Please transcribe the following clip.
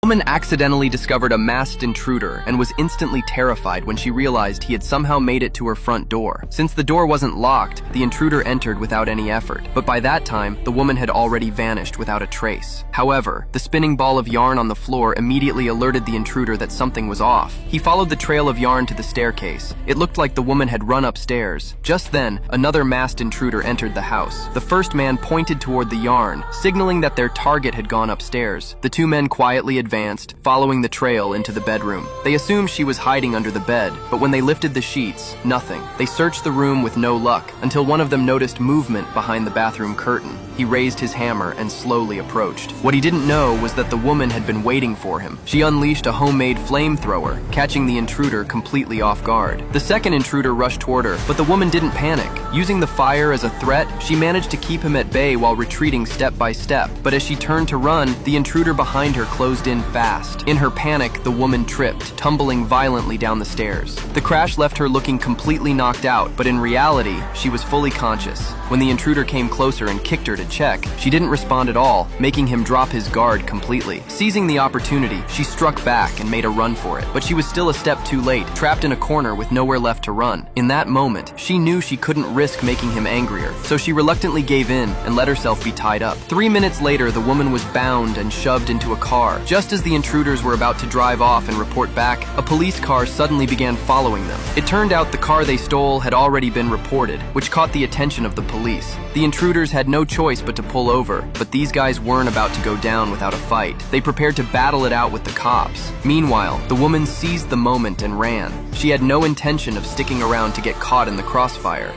The woman accidentally discovered a masked intruder and was instantly terrified when she realized he had somehow made it to her front door. Since the door wasn't locked, the intruder entered without any effort, but by that time, the woman had already vanished without a trace. However, the spinning ball of yarn on the floor immediately alerted the intruder that something was off. He followed the trail of yarn to the staircase. It looked like the woman had run upstairs. Just then, another masked intruder entered the house. The first man pointed toward the yarn, signaling that their target had gone upstairs. The two men quietly advanced, following the trail into the bedroom. They assumed she was hiding under the bed, but when they lifted the sheets, nothing. They searched the room with no luck, until one of them noticed movement behind the bathroom curtain. He raised his hammer and slowly approached. What he didn't know was that the woman had been waiting for him. She unleashed a homemade flamethrower, catching the intruder completely off guard. The second intruder rushed toward her, but the woman didn't panic. Using the fire as a threat, she managed to keep him at bay while retreating step by step. But as she turned to run, the intruder behind her closed in fast. In her panic, the woman tripped, tumbling violently down the stairs. The crash left her looking completely knocked out, but in reality, she was fully conscious. When the intruder came closer and kicked her to check, she didn't respond at all, making him drop his guard completely. Seizing the opportunity, she struck back and made a run for it, but she was still a step too late, trapped in a corner with nowhere left to run. In that moment, she knew she couldn't risk making him angrier, so she reluctantly gave in and let herself be tied up. 3 minutes later, the woman was bound and shoved into a car. Just as the intruders were about to drive off and report back, a police car suddenly began following them. It turned out the car they stole had already been reported, which caught the attention of the police. The intruders had no choice but to pull over, but these guys weren't about to go down without a fight. They prepared to battle it out with the cops. Meanwhile, the woman seized the moment and ran. She had no intention of sticking around to get caught in the crossfire.